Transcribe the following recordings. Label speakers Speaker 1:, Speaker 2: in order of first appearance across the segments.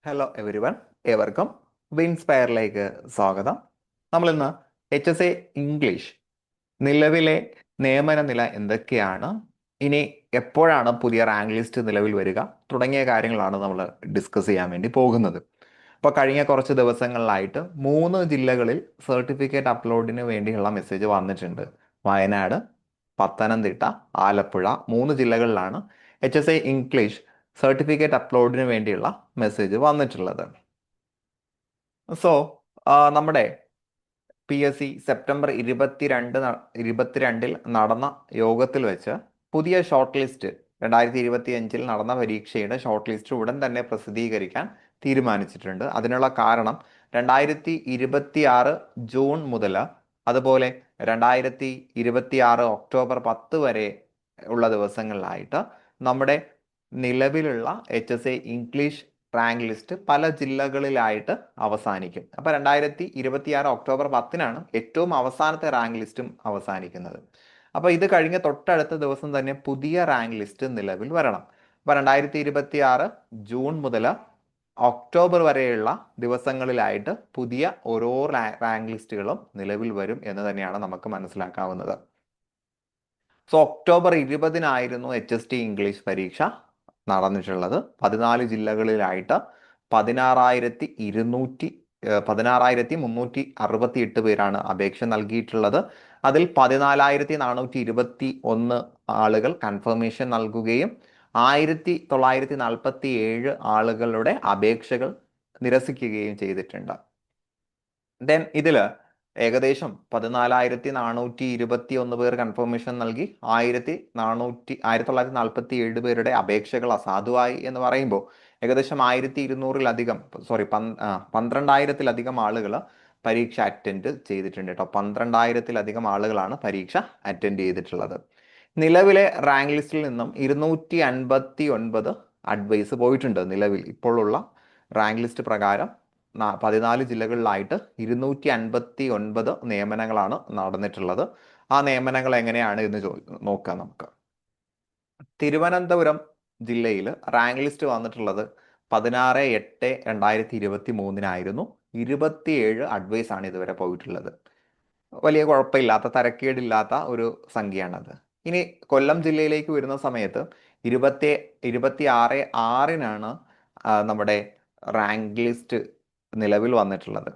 Speaker 1: Hello every one, ഏവർക്കും വിൻസ്പയറിലേക്ക് സ്വാഗതം. നമ്മളിന്ന് HSA ഇംഗ്ലീഷ് നിലവിലെ നിയമന നില എന്തൊക്കെയാണ്, ഇനി എപ്പോഴാണ് പുതിയ റാങ്ക് ലിസ്റ്റ് നിലവിൽ വരിക തുടങ്ങിയ കാര്യങ്ങളാണ് നമ്മൾ ഡിസ്കസ് ചെയ്യാൻ വേണ്ടി പോകുന്നത്. അപ്പോൾ കഴിഞ്ഞ കുറച്ച് ദിവസങ്ങളിലായിട്ട് 3 ജില്ലകളിൽ സർട്ടിഫിക്കറ്റ് അപ്ലോഡിന് വേണ്ടിയുള്ള മെസ്സേജ് വന്നിട്ടുണ്ട്. വയനാട്, പത്തനംതിട്ട, ആലപ്പുഴ 3 ജില്ലകളിലാണ് HSA ഇംഗ്ലീഷ് സർട്ടിഫിക്കറ്റ് അപ്ലോഡിന് വേണ്ടിയുള്ള മെസ്സേജ് വന്നിട്ടുള്ളത്. സോ നമ്മുടെ PSC സെപ്റ്റംബർ 22 നടന്ന യോഗത്തിൽ വെച്ച് പുതിയ ഷോർട്ട് ലിസ്റ്റ് 2025 നടന്ന പരീക്ഷയുടെ ഷോർട്ട് ലിസ്റ്റ് ഉടൻ തന്നെ പ്രസിദ്ധീകരിക്കാൻ തീരുമാനിച്ചിട്ടുണ്ട്. അതിനുള്ള കാരണം 2026 ജൂൺ മുതൽ അതുപോലെ 2026 ഒക്ടോബർ 10 വരെ ഉള്ള ദിവസങ്ങളിലായിട്ട് നമ്മുടെ നിലവിലുള്ള HSA ഇംഗ്ലീഷ് റാങ്ക് ലിസ്റ്റ് പല ജില്ലകളിലായിട്ട് അവസാനിക്കും. അപ്പൊ 2026 ഒക്ടോബർ 10 ഏറ്റവും അവസാനത്തെ റാങ്ക് ലിസ്റ്റും അവസാനിക്കുന്നത്. അപ്പൊ ഇത് കഴിഞ്ഞ തൊട്ടടുത്ത ദിവസം തന്നെ പുതിയ റാങ്ക് ലിസ്റ്റ് നിലവിൽ വരണം. അപ്പൊ 2026 ജൂൺ മുതൽ ഒക്ടോബർ വരെയുള്ള ദിവസങ്ങളിലായിട്ട് പുതിയ ഓരോ റാങ്ക് ലിസ്റ്റുകളും നിലവിൽ വരും എന്ന് തന്നെയാണ് നമുക്ക് മനസ്സിലാക്കാവുന്നത്. സോ ഒക്ടോബർ 20 HST ഇംഗ്ലീഷ് പരീക്ഷ നടന്നിട്ടുള്ളത്. 14 ജില്ലകളിലായിട്ട് 16,368 പേരാണ് അപേക്ഷ നൽകിയിട്ടുള്ളത്. അതിൽ 14,421 ആളുകൾ കൺഫർമേഷൻ നൽകുകയും 1947 ആളുകളുടെ അപേക്ഷകൾ നിരസിക്കുകയും ചെയ്തിട്ടുണ്ട്. ദെൻ ഇതില് ഏകദേശം 14,421 പേർ കൺഫർമേഷൻ നൽകി 1947 പേരുടെ അപേക്ഷകൾ അസാധുവായി എന്ന് പറയുമ്പോൾ ഏകദേശം 12,000-ലധികം ആളുകൾ പരീക്ഷ അറ്റൻഡ് ചെയ്തിട്ടുണ്ട് കേട്ടോ. 12,000-ലധികം ആളുകളാണ് പരീക്ഷ അറ്റൻഡ് ചെയ്തിട്ടുള്ളത്. നിലവിലെ റാങ്ക് ലിസ്റ്റിൽ നിന്നും 259 അഡ്വൈസ് പോയിട്ടുണ്ട്. നിലവിൽ ഇപ്പോഴുള്ള റാങ്ക് ലിസ്റ്റ് പ്രകാരം 14 ജില്ലകളിലായിട്ട് 259 നിയമനങ്ങളാണ് നടന്നിട്ടുള്ളത്. ആ നിയമനങ്ങൾ എങ്ങനെയാണ് എന്ന് നോക്കാം നമുക്ക്. തിരുവനന്തപുരം ജില്ലയിൽ റാങ്ക് ലിസ്റ്റ് വന്നിട്ടുള്ളത് 16/8/2023 27 അഡ്വൈസ് ആണ് ഇതുവരെ പോയിട്ടുള്ളത്. വലിയ കുഴപ്പമില്ലാത്ത, തരക്കേടില്ലാത്ത ഒരു സംഖ്യയാണത്. ഇനി കൊല്ലം ജില്ലയിലേക്ക് വരുന്ന സമയത്ത് 26/6 നമ്മുടെ റാങ്ക് ലിസ്റ്റ് നിലവിൽ വന്നിട്ടുള്ളത്.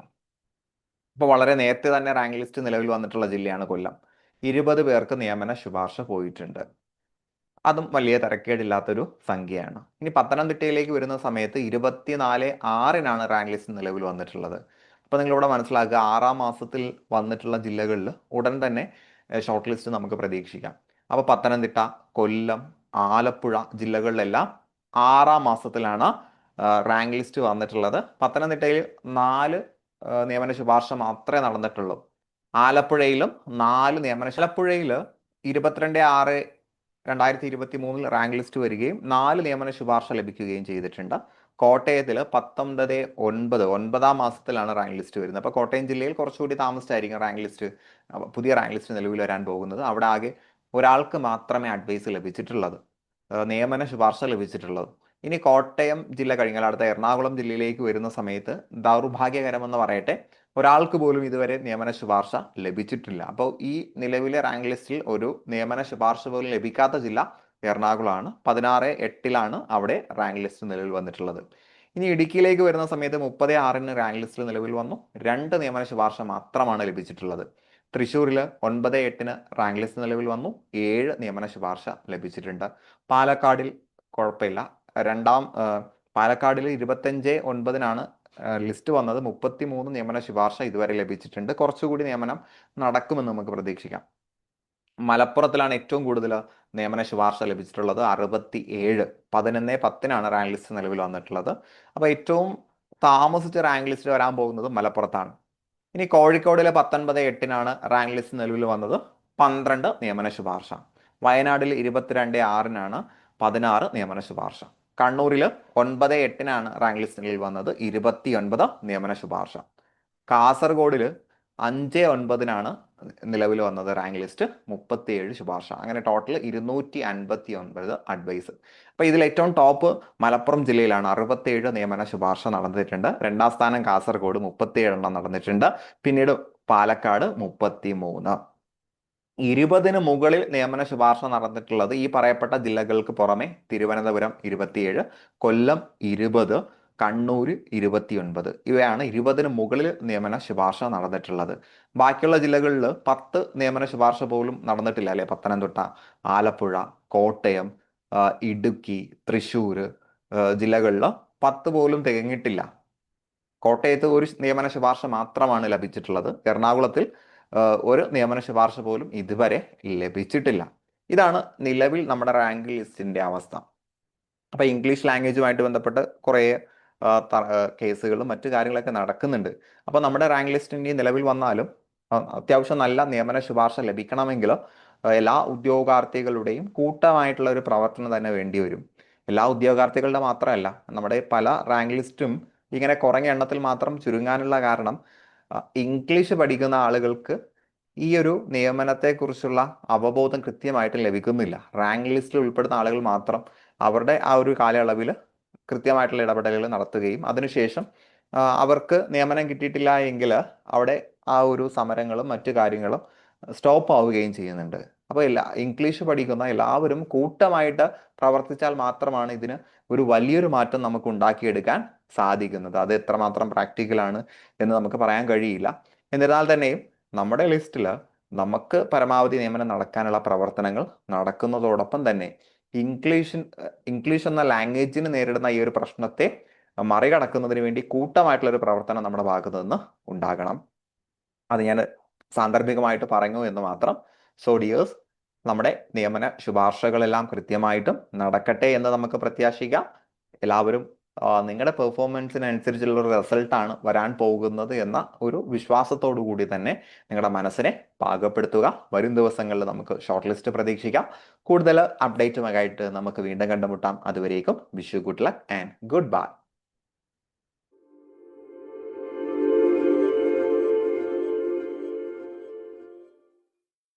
Speaker 1: അപ്പോൾ വളരെ നേരത്തെ തന്നെ റാങ്ക് ലിസ്റ്റ് നിലവിൽ വന്നിട്ടുള്ള ജില്ലയാണ് കൊല്ലം. 20 പേർക്ക് നിയമന ശുപാർശ പോയിട്ടുണ്ട്. അതും വലിയ തരക്കേടില്ലാത്തൊരു സംഖ്യയാണ്. ഇനി പത്തനംതിട്ടയിലേക്ക് വരുന്ന സമയത്ത് 24/6 റാങ്ക് ലിസ്റ്റ് നിലവിൽ വന്നിട്ടുള്ളത്. അപ്പോൾ നിങ്ങളിവിടെ മനസ്സിലാക്കുക, 6-ാം മാസത്തിൽ വന്നിട്ടുള്ള ജില്ലകളിൽ ഉടൻ തന്നെ ഷോർട്ട് ലിസ്റ്റ് നമുക്ക് പ്രതീക്ഷിക്കാം. അപ്പോൾ പത്തനംതിട്ട, കൊല്ലം, ആലപ്പുഴ ജില്ലകളിലെല്ലാം 6-ാം മാസത്തിലാണ് റാങ്ക് ലിസ്റ്റ് വന്നിട്ടുള്ളത്. പത്തനംതിട്ടയിൽ 4 നിയമന ശുപാർശ മാത്രമേ നടന്നിട്ടുള്ളൂ. ആലപ്പുഴയിലും 4 നിയമന. ആലപ്പുഴയിൽ 22/6/2023 റാങ്ക് ലിസ്റ്റ് വരികയും 4 നിയമന ശുപാർശ ലഭിക്കുകയും ചെയ്തിട്ടുണ്ട്. കോട്ടയത്തിൽ 19/9 മാസത്തിലാണ് റാങ്ക് ലിസ്റ്റ് വരുന്നത്. അപ്പോൾ കോട്ടയം ജില്ലയിൽ കുറച്ചുകൂടി താമസിച്ചായിരിക്കും പുതിയ റാങ്ക് ലിസ്റ്റ് നിലവിൽ വരാൻ പോകുന്നത്. അവിടെ ആകെ ഒരാൾക്ക് മാത്രമേ അഡ്വൈസ് ലഭിച്ചിട്ടുള്ളത്, നിയമന ശുപാർശ ലഭിച്ചിട്ടുള്ളത്. ഇനി കോട്ടയം ജില്ല കഴിഞ്ഞാൽ അടുത്ത എറണാകുളം ജില്ലയിലേക്ക് വരുന്ന സമയത്ത് ദൗർഭാഗ്യകരമെന്ന് പറയട്ടെ, ഒരാൾക്ക് പോലും ഇതുവരെ നിയമന ശുപാർശ ലഭിച്ചിട്ടില്ല. അപ്പോൾ ഈ നിലവിലെ റാങ്ക് ലിസ്റ്റിൽ ഒരു നിയമന ശുപാർശ പോലും ലഭിക്കാത്ത ജില്ല എറണാകുളമാണ്. 16/8 അവിടെ റാങ്ക് ലിസ്റ്റ് നിലവിൽ വന്നിട്ടുള്ളത്. ഇനി ഇടുക്കിയിലേക്ക് വരുന്ന സമയത്ത് 30/6 റാങ്ക് ലിസ്റ്റിൽ നിലവിൽ വന്നു. 2 നിയമന ശുപാർശ മാത്രമാണ് ലഭിച്ചിട്ടുള്ളത്. തൃശ്ശൂരിൽ 9/8 റാങ്ക് ലിസ്റ്റ് നിലവിൽ വന്നു. 7 നിയമന ശുപാർശ ലഭിച്ചിട്ടുണ്ട്. പാലക്കാടിൽ കുഴപ്പമില്ല. പാലക്കാടിൽ 25/9 ലിസ്റ്റ് വന്നത്. 33 നിയമന ശുപാർശ ഇതുവരെ ലഭിച്ചിട്ടുണ്ട്. കുറച്ചുകൂടി നിയമനം നടക്കുമെന്ന് നമുക്ക് പ്രതീക്ഷിക്കാം. മലപ്പുറത്തിലാണ് ഏറ്റവും കൂടുതൽ നിയമന ശുപാർശ ലഭിച്ചിട്ടുള്ളത്. 67. 11/10 റാങ്ക് ലിസ്റ്റ് നിലവിൽ വന്നിട്ടുള്ളത്. അപ്പോൾ ഏറ്റവും താമസിച്ച റാങ്ക് ലിസ്റ്റ് വരാൻ പോകുന്നത് മലപ്പുറത്താണ്. ഇനി കോഴിക്കോടിലെ 19/8 റാങ്ക് ലിസ്റ്റ് നിലവിൽ വന്നത്. 12 നിയമന ശുപാർശ. വയനാടിൽ 22/6 16 നിയമന ശുപാർശ. കണ്ണൂരിൽ 9/8 റാങ്ക് ലിസ്റ്റ് നിലവിൽ വന്നത്. 29 നിയമന ശുപാർശ. കാസർഗോഡിൽ 5/9 നിലവിൽ വന്നത് റാങ്ക് ലിസ്റ്റ്, 37 ശുപാർശ, അങ്ങനെ ടോട്ടൽ 259 അഡ്വൈസ്. അപ്പൊ ഇതിൽ ഏറ്റവും ടോപ്പ് മലപ്പുറം ജില്ലയിലാണ്. 67 നിയമന ശുപാർശ നടന്നിട്ടുണ്ട്. രണ്ടാം സ്ഥാനം കാസർഗോഡ്, 37 നടന്നിട്ടുണ്ട്. പിന്നീട് പാലക്കാട് 33. 20 മുകളിൽ നിയമന ശുപാർശ നടന്നിട്ടുള്ളത് ഈ പറയപ്പെട്ട ജില്ലകൾക്ക് പുറമെ തിരുവനന്തപുരം 27, കൊല്ലം 20, കണ്ണൂർ 29. ഇവയാണ് 20 മുകളിൽ നിയമന ശുപാർശ നടന്നിട്ടുള്ളത്. ബാക്കിയുള്ള ജില്ലകളിൽ 10 നിയമന ശുപാർശ പോലും നടന്നിട്ടില്ല അല്ലെ. പത്തനംതിട്ട, ആലപ്പുഴ, കോട്ടയം, ഇടുക്കി, തൃശ്ശൂർ ജില്ലകളിൽ 10 പോലും തികഞ്ഞിട്ടില്ല. കോട്ടയത്ത് ഒരു നിയമന ശുപാർശ മാത്രമാണ് ലഭിച്ചിട്ടുള്ളത്. എറണാകുളത്തിൽ ഒരു നിയമന ശുപാർശ പോലും ഇതുവരെ ലഭിച്ചിട്ടില്ല. ഇതാണ് നിലവിൽ നമ്മുടെ റാങ്ക് ലിസ്റ്റിന്റെ അവസ്ഥ. അപ്പൊ ഇംഗ്ലീഷ് ലാംഗ്വേജുമായിട്ട് ബന്ധപ്പെട്ട് കുറേ കേസുകളും മറ്റു കാര്യങ്ങളൊക്കെ നടക്കുന്നുണ്ട്. അപ്പൊ നമ്മുടെ റാങ്ക് ലിസ്റ്റിന്റെ നിലവിൽ വന്നാലും അത്യാവശ്യം നല്ല നിയമന ശുപാർശ ലഭിക്കണമെങ്കിൽ എല്ലാ ഉദ്യോഗാർത്ഥികളുടെയും കൂട്ടമായിട്ടുള്ള ഒരു പ്രവർത്തനം തന്നെ വേണ്ടി വരും. എല്ലാ ഉദ്യോഗാർത്ഥികളുടെ മാത്രമല്ല, നമ്മുടെ പല റാങ്ക് ലിസ്റ്റും ഇങ്ങനെ കുറഞ്ഞ എണ്ണത്തിൽ മാത്രം ചുരുങ്ങാനുള്ള കാരണം ഇംഗ്ലീഷ് പഠിക്കുന്ന ആളുകൾക്ക് ഈ ഒരു നിയമനത്തെക്കുറിച്ചുള്ള അവബോധം കൃത്യമായിട്ട് ലഭിക്കുന്നില്ല. റാങ്ക് ലിസ്റ്റിൽ ഉൾപ്പെടുന്ന ആളുകൾ മാത്രം അവരുടെ ആ ഒരു കാലയളവിൽ കൃത്യമായിട്ടുള്ള ഇടപെടലുകൾ നടത്തുകയും അതിനുശേഷം അവർക്ക് നിയമനം കിട്ടിയിട്ടില്ല എങ്കിൽ അവിടെ ആ ഒരു സമരങ്ങളും മറ്റു കാര്യങ്ങളും സ്റ്റോപ്പ് ആവുകയും ചെയ്യുന്നുണ്ട്. അപ്പോൾ ഇംഗ്ലീഷ് പഠിക്കുന്ന എല്ലാവരും കൂട്ടമായിട്ട് പ്രവർത്തിച്ചാൽ മാത്രമാണ് ഇതിന് ഒരു വലിയൊരു മാറ്റം നമുക്ക് ഉണ്ടാക്കിയെടുക്കാൻ സാധിക്കുന്നത്. അത് എത്രമാത്രം പ്രാക്ടിക്കലാണ് എന്ന് നമുക്ക് പറയാൻ കഴിയില്ല. എന്നിരുന്നാൽ തന്നെയും നമ്മുടെ ലിസ്റ്റിൽ നമുക്ക് പരമാവധി നിയമനം നടക്കാനുള്ള പ്രവർത്തനങ്ങൾ നടക്കുന്നതോടൊപ്പം തന്നെ ഇംഗ്ലീഷ് എന്ന ലാംഗ്വേജിന് നേരിടുന്ന ഈ ഒരു പ്രശ്നത്തെ മറികടക്കുന്നതിന് വേണ്ടി കൂട്ടമായിട്ടുള്ള ഒരു പ്രവർത്തനം നമ്മുടെ ഭാഗത്ത് നിന്ന് ഉണ്ടാകണം. അത് ഞാൻ സാന്ദർഭികമായിട്ട് പറഞ്ഞു എന്ന് മാത്രം. സോ ഡിയേഴ്സ്, നമ്മുടെ നിയമന ശുപാർശകളെല്ലാം കൃത്യമായിട്ടും നടക്കട്ടെ എന്ന് നമുക്ക് പ്രത്യാശിക്കാം. എല്ലാവരും നിങ്ങളുടെ പെർഫോമൻസിനനുസരിച്ചുള്ള ഒരു റിസൾട്ടാണ് വരാൻ പോകുന്നത് എന്ന ഒരു വിശ്വാസത്തോടു കൂടി തന്നെ നിങ്ങളുടെ മനസ്സിനെ പാകപ്പെടുത്തുക. വരും ദിവസങ്ങളിൽ നമുക്ക് ഷോർട്ട് ലിസ്റ്റ് പ്രതീക്ഷിക്കാം. കൂടുതൽ അപ്ഡേറ്റുമായിട്ട് നമുക്ക് വീണ്ടും കണ്ടുമുട്ടാം. അതുവരേക്കും wish you good luck and good bye.